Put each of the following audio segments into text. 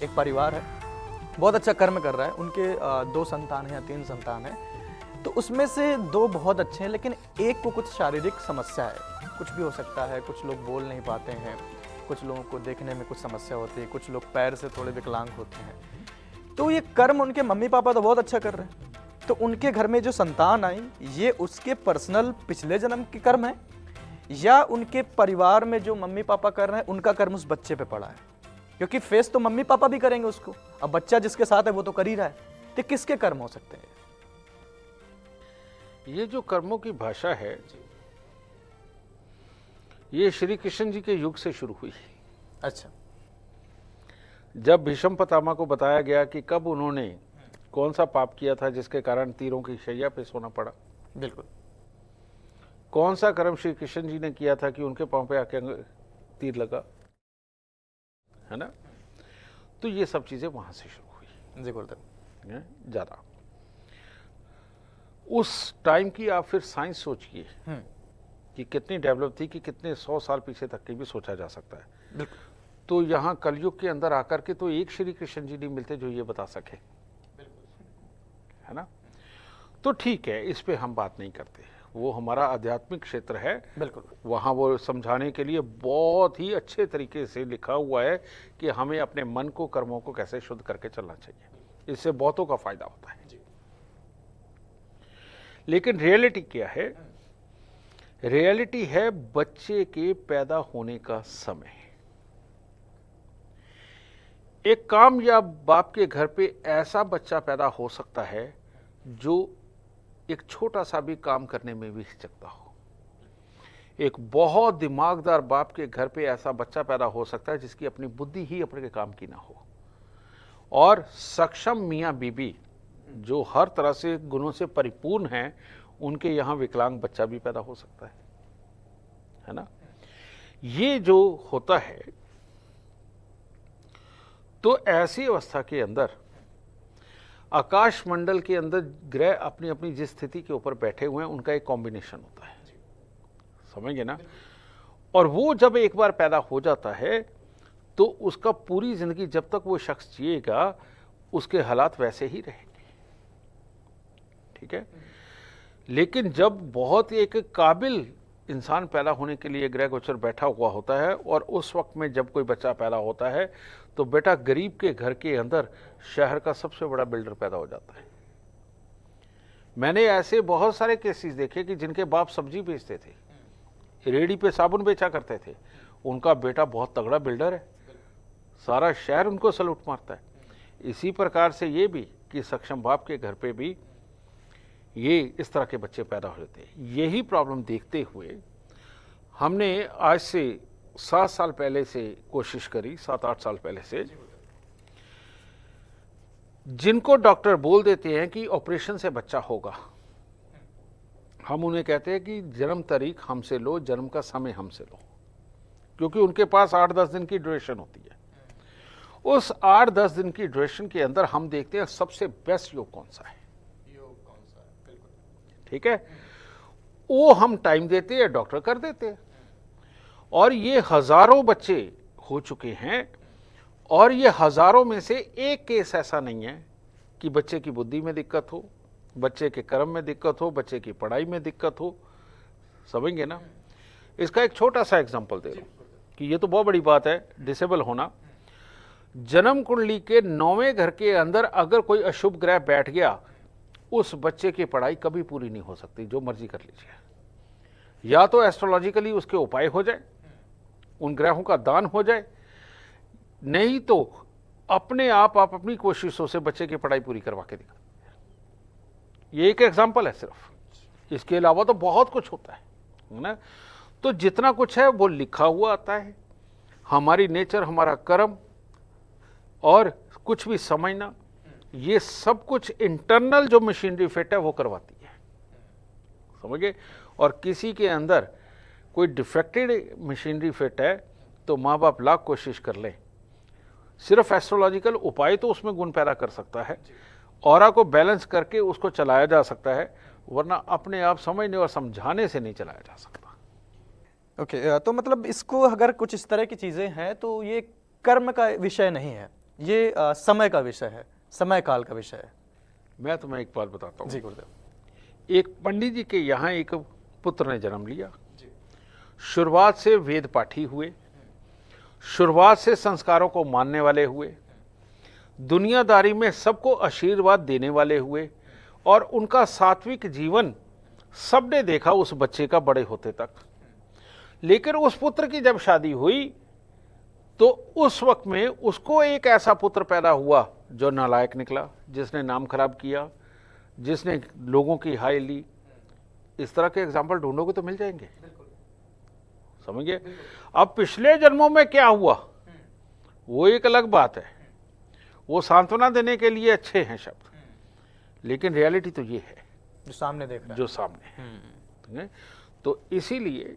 एक परिवार है, बहुत अच्छा कर्म कर रहा है, उनके 2 संतान हैं या 3 संतान हैं, तो उसमें से 2 बहुत अच्छे हैं, लेकिन एक को कुछ शारीरिक समस्या है। कुछ भी हो सकता है, कुछ लोग बोल नहीं पाते हैं, कुछ लोगों को देखने में कुछ समस्या होती है, कुछ लोग पैर से थोड़े विकलांग होते हैं। तो ये कर्म उनके मम्मी पापा तो बहुत अच्छा कर रहे हैं, तो उनके घर में जो संतान आई, ये उसके पर्सनल पिछले जन्म के कर्म है, या उनके परिवार में जो मम्मी पापा कर रहे हैं उनका कर्म उस बच्चे पे पड़ा है? क्योंकि फेस तो मम्मी पापा भी करेंगे उसको, अब बच्चा जिसके साथ है वो तो कर ही रहा है, तो किसके कर्म हो सकते हैं? ये जो कर्मों की भाषा है, ये श्री कृष्ण जी के युग से शुरू हुई। अच्छा। जब भीष्म पितामह को बताया गया कि कब उन्होंने कौन सा पाप किया था जिसके कारण तीरों की शैया पे सोना पड़ा, बिल्कुल। कौन सा कर्म श्री कृष्ण जी ने किया था कि उनके पांव पे आके तीर लगा, है ना। तो ये सब चीजें वहां से शुरू हुई। जी गुरुदेव। ज्यादा उस टाइम की आप फिर साइंस सोचिए कि कितनी डेवलप थी, कि कितने 100 साल पीछे तक की भी सोचा जा सकता है। बिल्कुल। तो यहाँ कलयुग के अंदर आकर के तो एक श्री कृष्ण जी नहीं मिलते जो ये बता सके, है ना। तो ठीक है, इस पे हम बात नहीं करते, वो हमारा आध्यात्मिक क्षेत्र है। बिल्कुल। वहाँ वो समझाने के लिए बहुत ही अच्छे तरीके से लिखा हुआ है कि हमें अपने मन को, कर्मों को कैसे शुद्ध करके चलना चाहिए, इससे बहुतों का फायदा होता है। लेकिन रियलिटी क्या है? रियलिटी है बच्चे के पैदा होने का समय। एक कामयाब बाप के घर पे ऐसा बच्चा पैदा हो सकता है जो एक छोटा सा भी काम करने में भी हिचकता हो। एक बहुत दिमागदार बाप के घर पे ऐसा बच्चा पैदा हो सकता है जिसकी अपनी बुद्धि ही अपने काम की ना हो। और सक्षम मियाँ बीबी जो हर तरह से गुणों से परिपूर्ण हैं, उनके यहाँ विकलांग बच्चा भी पैदा हो सकता है ना। ये जो होता है, तो ऐसी अवस्था के अंदर आकाश मंडल के अंदर ग्रह अपनी अपनी जिस स्थिति के ऊपर बैठे हुए हैं उनका एक कॉम्बिनेशन होता है, समझेंगे ना। और वो जब एक बार पैदा हो जाता है तो उसका पूरी जिंदगी जब तक वो शख्स जिएगा उसके हालात वैसे ही रहेंगे, ठीक है। लेकिन जब बहुत एक काबिल इंसान पैदा होने के लिए ग्रह गोचर बैठा हुआ होता है और उस वक्त में जब कोई बच्चा पैदा होता है तो बेटा गरीब के घर के अंदर शहर का सबसे बड़ा बिल्डर पैदा हो जाता है। मैंने ऐसे बहुत सारे केसेस देखे कि जिनके बाप सब्जी बेचते थे, रेडी पे साबुन बेचा करते थे, उनका बेटा बहुत तगड़ा बिल्डर है, सारा शहर उनको सलूट मारता है। इसी प्रकार से ये भी कि सक्षम बाप के घर पे भी ये इस तरह के बच्चे पैदा हो जाते हैं। यही प्रॉब्लम देखते हुए हमने आज से 7 साल पहले से कोशिश करी, 7-8 साल पहले से, जिनको डॉक्टर बोल देते हैं कि ऑपरेशन से बच्चा होगा, हम उन्हें कहते हैं कि जन्म तारीख हमसे लो, जन्म का समय हमसे लो, क्योंकि उनके पास 8-10 दिन की ड्यूरेशन होती है। उस 8-10 दिन की ड्यूरेशन के अंदर हम देखते हैं सबसे बेस्ट योग कौन सा है, ठीक है। वो हम टाइम देते हैं, डॉक्टर कर देते हैं। और ये हजारों बच्चे हो चुके हैं, और ये हजारों में से एक केस ऐसा नहीं है कि बच्चे की बुद्धि में दिक्कत हो, बच्चे के कर्म में दिक्कत हो, बच्चे की पढ़ाई में दिक्कत हो, समझेंगे ना। इसका एक छोटा सा एग्जांपल दे रहा हूं कि ये तो बहुत बड़ी बात है, डिसेबल होना। जन्म कुंडली के 9वें घर के अंदर अगर कोई अशुभ ग्रह बैठ गया, उस बच्चे की पढ़ाई कभी पूरी नहीं हो सकती, जो मर्जी कर लीजिए। या तो एस्ट्रोलॉजिकली उसके उपाय हो जाए, उन ग्रहों का दान हो जाए, नहीं तो अपने आप अपनी कोशिशों से बच्चे की पढ़ाई पूरी करवा के दिखा। ये एक एग्जांपल है सिर्फ, इसके अलावा तो बहुत कुछ होता है ना। तो जितना कुछ है वो लिखा हुआ आता है। हमारी नेचर, हमारा कर्म और कुछ भी समझना, ये सब कुछ इंटरनल जो मशीनरी फिट है वो करवाती है, समझिए। और किसी के अंदर कोई डिफेक्टेड मशीनरी फिट है तो माँ बाप लाख कोशिश कर लें, सिर्फ एस्ट्रोलॉजिकल उपाय तो उसमें गुण पैदा कर सकता है, ऑरा को बैलेंस करके उसको चलाया जा सकता है, वरना अपने आप समझने और समझाने से नहीं चलाया जा सकता। ओके, तो मतलब इसको अगर कुछ इस तरह की चीज़ें हैं तो ये कर्म का विषय नहीं है, ये समय का विषय है, समय काल का विषय है। मैं तुम्हें एक बात बताता हूँ। जी गुरुदेव। एक पंडित जी के यहाँ एक पुत्र ने जन्म लिया। शुरुआत से वेद पाठी हुए, शुरुआत से संस्कारों को मानने वाले हुए, दुनियादारी में सबको आशीर्वाद देने वाले हुए, और उनका सात्विक जीवन सबने देखा उस बच्चे का बड़े होते तक। लेकिन उस पुत्र की जब शादी हुई तो उस वक्त में उसको एक ऐसा पुत्र पैदा हुआ जो नालायक निकला, जिसने नाम खराब किया, जिसने लोगों की हाय ली। इस तरह के एग्जाम्पल ढूंढोगे तो मिल जाएंगे, समझ गए। अब पिछले जन्मों में क्या हुआ वो एक अलग बात है, वो सांत्वना देने के लिए अच्छे हैं शब्द, लेकिन रियलिटी तो ये है जो सामने देख रहा है, जो सामने है। ठीक है? तो इसीलिए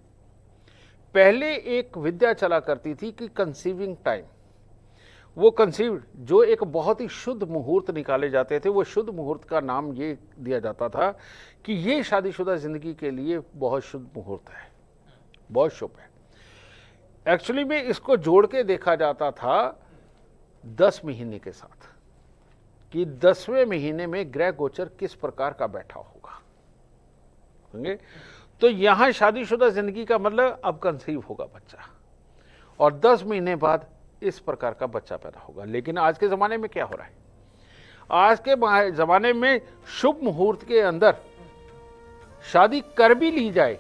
पहले एक विद्या चला करती थी कि कंसीविंग टाइम, वो कंसीव जो एक बहुत ही शुद्ध मुहूर्त निकाले जाते थे, वो शुद्ध मुहूर्त का नाम ये दिया जाता था कि ये शादीशुदा जिंदगी के लिए बहुत शुद्ध मुहूर्त है, बहुत शुभ है। एक्चुअली में इसको जोड़ के देखा जाता था 10 महीने के साथ, कि 10वें महीने में ग्रह गोचर किस प्रकार का बैठा होगा। समझे? तो यहां शादीशुदा जिंदगी का मतलब अब कंसीव होगा बच्चा, और 10 महीने बाद इस प्रकार का बच्चा पैदा होगा। लेकिन आज के ज़माने में क्या हो रहा है, आज के ज़माने में शुभ मुहूर्त के अंदर शादी कर भी ली जाए,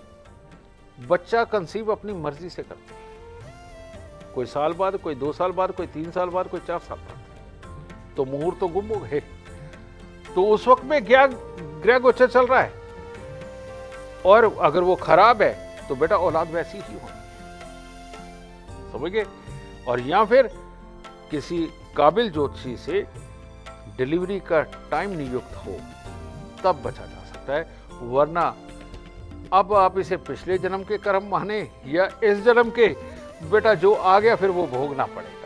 बच्चा कंसीव अपनी मर्जी से करते हैं। कोई साल बाद, कोई 2 साल बाद, कोई 3 साल बाद, कोई 4 साल बाद, तो मुहूर्त तो गुम हो गए। तो उस वक्त में क्या ग्रह गोचर चल रहा है, और अगर वो खराब है तो बेटा औलाद वैसी ही होगी, समझ गए। और या फिर किसी काबिल ज्योतिषी से डिलीवरी का टाइम नियुक्त हो, तब बचा जा सकता है, वरना अब आप इसे पिछले जन्म के कर्म माने या इस जन्म के, बेटा जो आ गया फिर वो भोगना पड़ेगा।